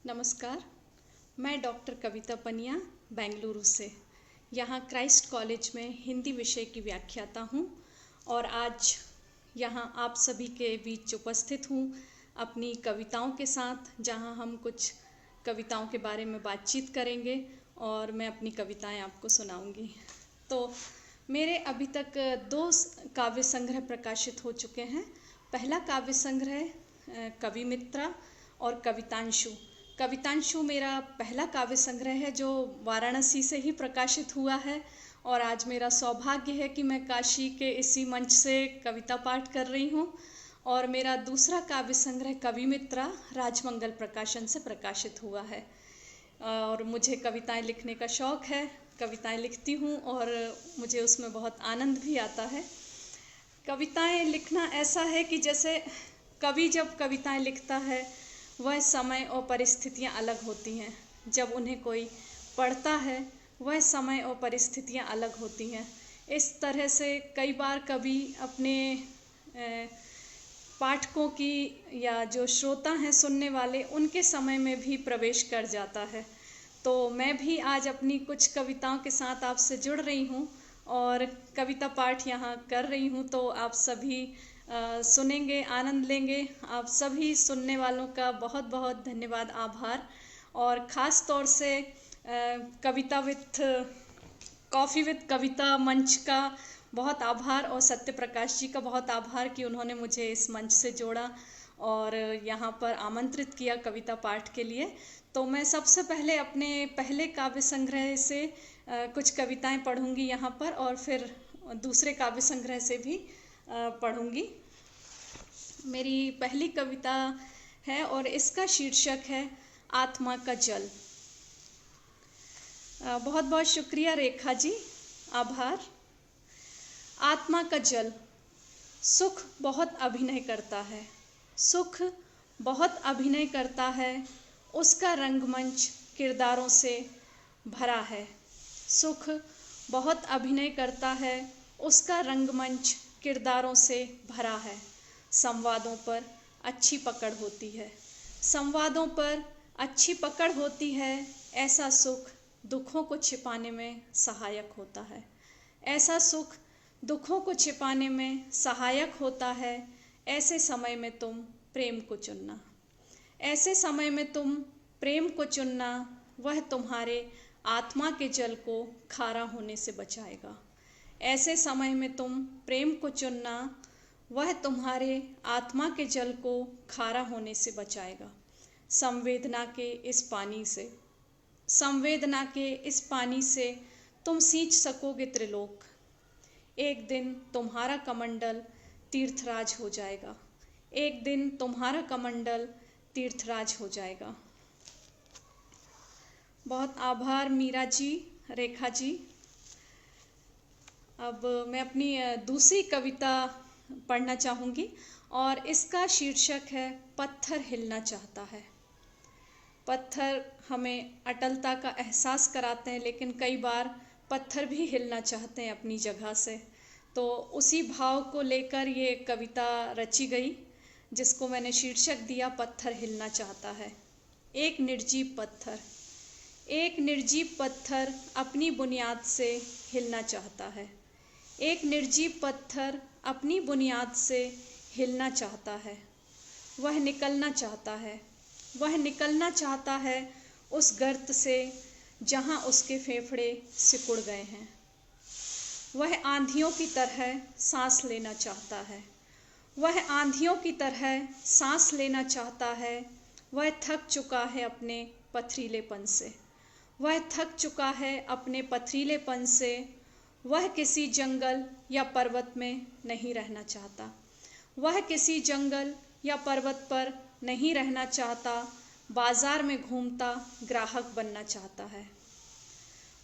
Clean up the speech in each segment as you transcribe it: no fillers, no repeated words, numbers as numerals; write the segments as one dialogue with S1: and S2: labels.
S1: नमस्कार। मैं डॉक्टर कविता पनिया बेंगलुरु से यहाँ क्राइस्ट कॉलेज में हिंदी विषय की व्याख्याता हूँ और आज यहाँ आप सभी के बीच उपस्थित हूँ अपनी कविताओं के साथ, जहाँ हम कुछ कविताओं के बारे में बातचीत करेंगे और मैं अपनी कविताएं आपको सुनाऊंगी। तो मेरे अभी तक 2 काव्य संग्रह प्रकाशित हो चुके हैं। पहला काव्य संग्रह कविमित्रा और कवितांशु। कवितांशु मेरा पहला काव्य संग्रह है जो वाराणसी से ही प्रकाशित हुआ है और आज मेरा सौभाग्य है कि मैं काशी के इसी मंच से कविता पाठ कर रही हूँ। और मेरा दूसरा काव्य संग्रह कविमित्रा राजमंगल प्रकाशन से प्रकाशित हुआ है और मुझे कविताएं लिखने का शौक़ है। कविताएं लिखती हूँ और मुझे उसमें बहुत आनंद भी आता है। कविताएं लिखना ऐसा है कि जैसे कवि जब कविताएं लिखता है वह समय और परिस्थितियां अलग होती हैं, जब उन्हें कोई पढ़ता है वह समय और परिस्थितियां अलग होती हैं। इस तरह से कई बार कवि अपने पाठकों की या जो श्रोता हैं सुनने वाले, उनके समय में भी प्रवेश कर जाता है। तो मैं भी आज अपनी कुछ कविताओं के साथ आपसे जुड़ रही हूँ और कविता पाठ यहाँ कर रही हूँ। तो आप सभी सुनेंगे, आनंद लेंगे। आप सभी सुनने वालों का बहुत बहुत धन्यवाद, आभार। और ख़ास तौर से कविता विथ कॉफ़ी विथ कविता मंच का बहुत आभार और सत्य प्रकाश जी का बहुत आभार कि उन्होंने मुझे इस मंच से जोड़ा और यहाँ पर आमंत्रित किया कविता पाठ के लिए। तो मैं सबसे पहले अपने पहले काव्य संग्रह से कुछ कविताएं पढ़ूंगी यहाँ पर और फिर दूसरे काव्य संग्रह से भी पढ़ूंगी। मेरी पहली कविता है और इसका शीर्षक है आत्मा का जल। बहुत बहुत शुक्रिया रेखा जी, आभार। आत्मा का जल। सुख बहुत अभिनय करता है, सुख बहुत अभिनय करता है, उसका रंगमंच किरदारों से भरा है। सुख बहुत अभिनय करता है, उसका रंगमंच किरदारों से भरा है। संवादों पर अच्छी पकड़ होती है, संवादों पर अच्छी पकड़ होती है। ऐसा सुख दुखों को छिपाने में सहायक होता है, ऐसा सुख दुखों को छिपाने में सहायक होता है। ऐसे समय में तुम प्रेम को चुनना, ऐसे समय में तुम प्रेम को चुनना, वह तुम्हारे आत्मा के जल को खारा होने से बचाएगा। ऐसे समय में तुम प्रेम को चुनना, वह तुम्हारे आत्मा के जल को खारा होने से बचाएगा। संवेदना के इस पानी से, संवेदना के इस पानी से तुम सींच सकोगे त्रिलोक। एक दिन तुम्हारा कमंडल तीर्थराज हो जाएगा, एक दिन तुम्हारा कमंडल तीर्थराज हो जाएगा। बहुत आभार मीरा जी, रेखा जी। अब मैं अपनी दूसरी कविता पढ़ना चाहूँगी और इसका शीर्षक है पत्थर हिलना चाहता है। पत्थर हमें अटलता का एहसास कराते हैं, लेकिन कई बार पत्थर भी हिलना चाहते हैं अपनी जगह से। तो उसी भाव को लेकर ये कविता रची गई, जिसको मैंने शीर्षक दिया पत्थर हिलना चाहता है। एक निर्जीव पत्थर, एक निर्जीव पत्थर अपनी बुनियाद से हिलना चाहता है। एक निर्जीव पत्थर अपनी बुनियाद से हिलना चाहता है। वह निकलना चाहता है, वह निकलना चाहता है उस गर्त से जहाँ उसके फेफड़े सिकुड़ गए हैं। वह आंधियों की तरह सांस लेना चाहता है, वह आंधियों की तरह सांस लेना चाहता है। वह थक चुका है अपने पथरीलेपन से, वह थक चुका है अपने पथरीलेपन से। वह किसी जंगल या पर्वत में नहीं रहना चाहता, वह किसी जंगल या पर्वत पर नहीं रहना चाहता। बाजार में घूमता ग्राहक बनना चाहता है,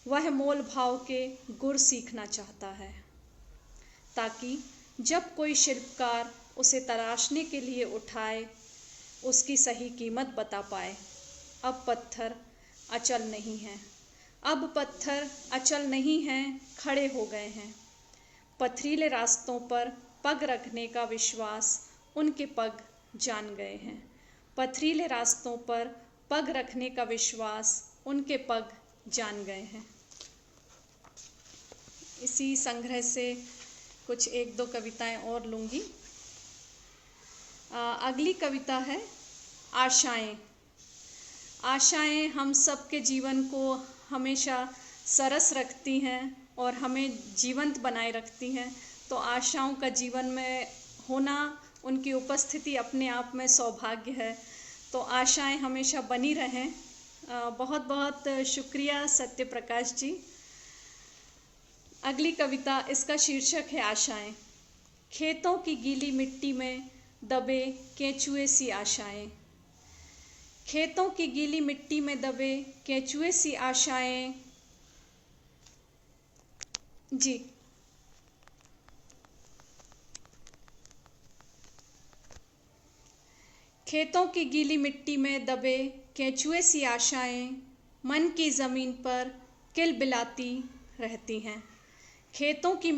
S1: वह मोल भाव के गुर सीखना चाहता है, ताकि जब कोई शिल्पकार उसे तराशने के लिए उठाए उसकी सही कीमत बता पाए। अब पत्थर अचल नहीं है, अब पत्थर अचल नहीं हैं, खड़े हो गए हैं। पथरीले रास्तों पर पग रखने का विश्वास उनके पग जान गए हैं। पथरीले रास्तों पर पग रखने का विश्वास उनके पग जान गए हैं। इसी संग्रह से कुछ एक दो कविताएं और लूँगी। अगली कविता है आशाएं। आशाएं हम सबके जीवन को हमेशा सरस रखती हैं और हमें जीवंत बनाए रखती हैं। तो आशाओं का जीवन में होना, उनकी उपस्थिति अपने आप में सौभाग्य है। तो आशाएं हमेशा बनी रहें। बहुत बहुत शुक्रिया सत्य प्रकाश जी। अगली कविता, इसका शीर्षक है आशाएं। खेतों की गीली मिट्टी में दबे केंचुए सी आशाएं। खेतों की गीली मिट्टी में दबे केंचुए सी आशाएं। जी, खेतों की गीली मिट्टी में दबे केंचुए सी आशाएं मन की ज़मीन पर किलबिलाती रहती हैं। खेतों की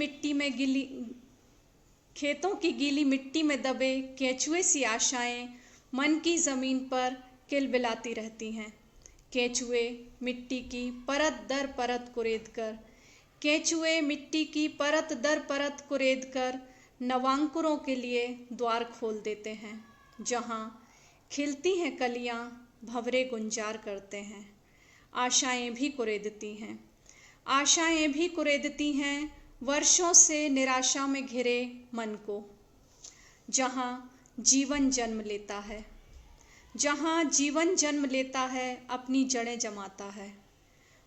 S1: गीली मिट्टी में दबे केंचुए सी आशाएं मन की ज़मीन पर किलबिलाती रहती हैं। केंचुए मिट्टी की परत दर परत कुरेद कर, केंचुए मिट्टी की परत दर परत कुरेद कर नवांकुरों के लिए द्वार खोल देते हैं। जहाँ खिलती हैं कलियाँ भंवरे गुंजार करते हैं। आशाएं भी कुरेदती हैं। आशाएं भी कुरेदती हैं वर्षों से निराशा में घिरे मन को। जहाँ जीवन जन्म लेता है, जहाँ जीवन जन्म लेता है, अपनी जड़ें जमाता है।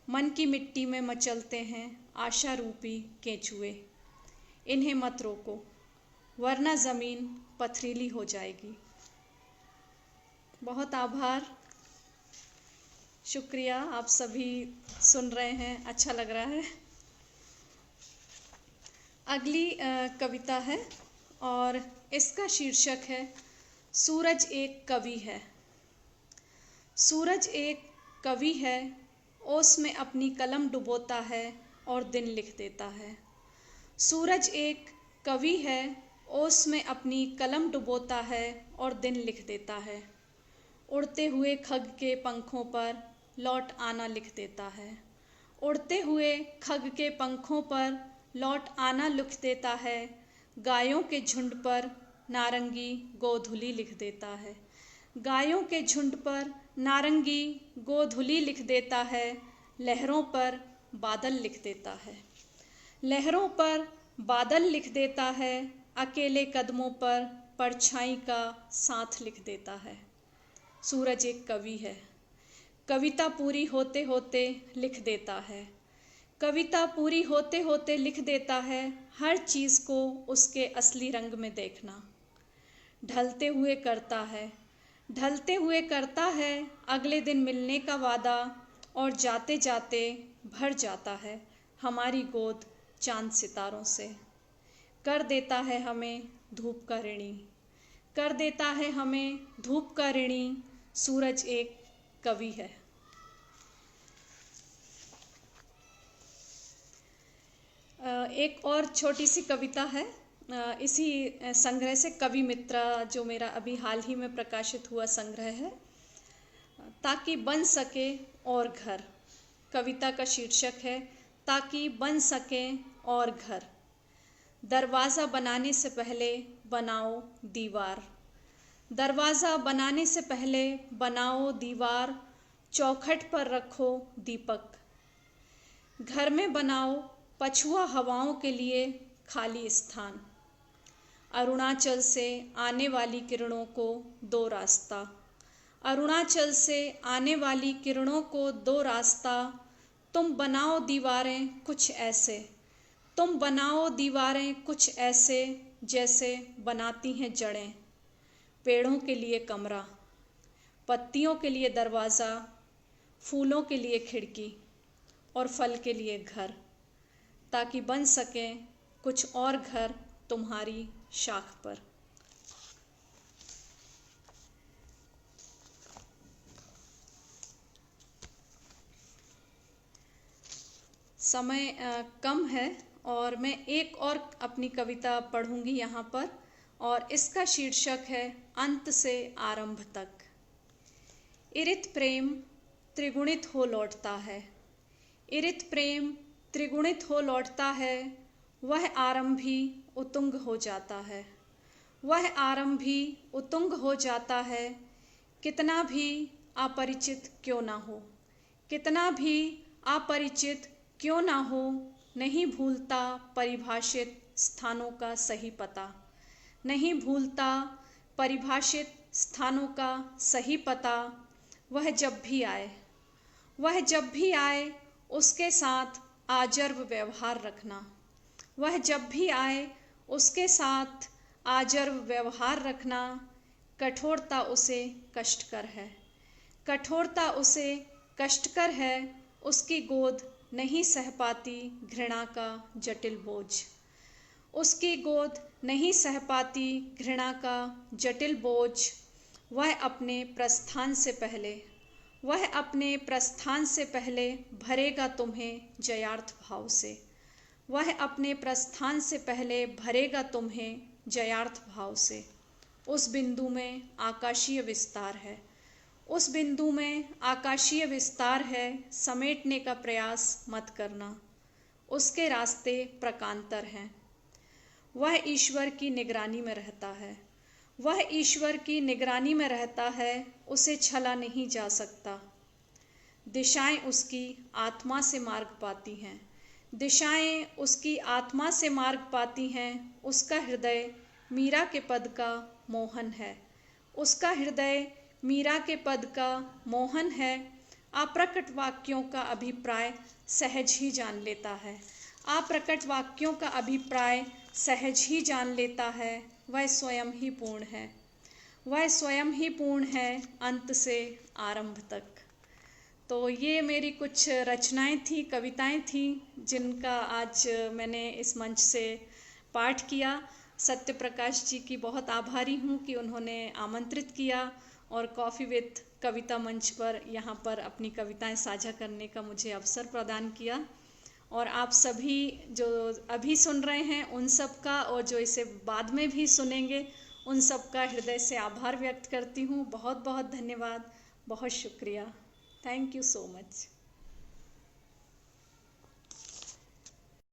S1: मन की मिट्टी में मचलते हैं आशा रूपी केंचुए। इन्हें मत रोको वरना ज़मीन पथरीली हो जाएगी। बहुत आभार, शुक्रिया। आप सभी सुन रहे हैं, अच्छा लग रहा है। अगली कविता है और इसका शीर्षक है सूरज एक कवि है। सूरज एक कवि है, ओस में अपनी कलम डुबोता है और दिन लिख देता है। सूरज एक कवि है, ओस में अपनी कलम डुबोता है और दिन लिख देता है। उड़ते हुए खग के पंखों पर लौट आना लिख देता है। उड़ते हुए खग के पंखों पर लौट आना लिख देता है। गायों के झुंड पर नारंगी गोधुली लिख देता है। गायों के झुंड पर नारंगी गोधुली लिख देता है। लहरों पर बादल लिख देता है। लहरों पर बादल लिख देता है। अकेले कदमों पर परछाई का साथ लिख देता है। सूरज एक कवि है, कविता पूरी होते होते लिख देता है। कविता पूरी होते होते लिख देता है। हर चीज़ को उसके असली रंग में देखना। ढलते हुए करता है, ढलते हुए करता है अगले दिन मिलने का वादा। और जाते जाते भर जाता है हमारी गोद चांद सितारों से। कर देता है हमें धूप का ऋणी, कर देता है हमें धूप का ऋणी। सूरज एक कवि है। एक और छोटी सी कविता है इसी संग्रह से, कवि मित्रा, जो मेरा अभी हाल ही में प्रकाशित हुआ संग्रह है। ताकि बन सके और घर। कविता का शीर्षक है ताकि बन सके और घर। दरवाज़ा बनाने से पहले बनाओ दीवार। दरवाज़ा बनाने से पहले बनाओ दीवार। चौखट पर रखो दीपक। घर में बनाओ पछुआ हवाओं के लिए खाली स्थान। अरुणाचल से आने वाली किरणों को दो रास्ता। अरुणाचल से आने वाली किरणों को दो रास्ता। तुम बनाओ दीवारें कुछ ऐसे, तुम बनाओ दीवारें कुछ ऐसे जैसे बनाती हैं जड़ें। पेड़ों के लिए कमरा, पत्तियों के लिए दरवाज़ा, फूलों के लिए खिड़की और फल के लिए घर। ताकि बन सके कुछ और घर तुम्हारी शाख पर। समय कम है और मैं एक और अपनी कविता पढ़ूंगी यहाँ पर, और इसका शीर्षक है अंत से आरंभ तक। इरित प्रेम त्रिगुणित हो लौटता है, इरित प्रेम त्रिगुणित हो लौटता है, वह आरंभी उतुंग हो जाता है, वह आरंभी उतुंग हो जाता है, कितना भी अपरिचित क्यों ना हो, कितना भी अपरिचित क्यों ना हो, नहीं भूलता परिभाषित स्थानों का सही पता, नहीं भूलता परिभाषित स्थानों का सही पता, वह जब भी आए, वह जब भी आए उसके साथ आजर्व व्यवहार रखना, वह जब भी आए उसके साथ आजर्व व्यवहार रखना, कठोरता उसे कष्टकर है, कठोरता उसे कष्टकर है, उसकी गोद नहीं सह पाती घृणा का जटिल बोझ, उसकी गोद नहीं सह पाती घृणा का जटिल बोझ, वह अपने प्रस्थान से पहले, वह अपने प्रस्थान से पहले भरेगा तुम्हें जयार्थ भाव से, वह अपने प्रस्थान से पहले भरेगा तुम्हें जयार्थ भाव से। उस बिंदु में आकाशीय विस्तार है, उस बिंदु में आकाशीय विस्तार है, समेटने का प्रयास मत करना, उसके रास्ते प्रकांतर हैं। वह ईश्वर की निगरानी में रहता है, वह ईश्वर की निगरानी में रहता है, उसे छला नहीं जा सकता। दिशाएं उसकी आत्मा से मार्ग पाती हैं, दिशाएं उसकी आत्मा से मार्ग पाती हैं, उसका हृदय मीरा के पद का मोहन है, उसका हृदय मीरा के पद का मोहन है, अप्रकट वाक्यों का अभिप्राय सहज ही जान लेता है, अप्रकट वाक्यों का अभिप्राय सहज ही जान लेता है, वह स्वयं ही पूर्ण है, वह स्वयं ही पूर्ण है अंत से आरंभ तक। तो ये मेरी कुछ रचनाएं थी, कविताएं थी, जिनका आज मैंने इस मंच से पाठ किया। सत्य प्रकाश जी की बहुत आभारी हूँ कि उन्होंने आमंत्रित किया और कॉफ़ी विद कविता मंच पर यहाँ पर अपनी कविताएं साझा करने का मुझे अवसर प्रदान किया। और आप सभी जो अभी सुन रहे हैं उन सब का, और जो इसे बाद में भी सुनेंगे उन सब का हृदय से आभार व्यक्त करती हूँ। बहुत बहुत धन्यवाद, बहुत शुक्रिया। Thank you so much.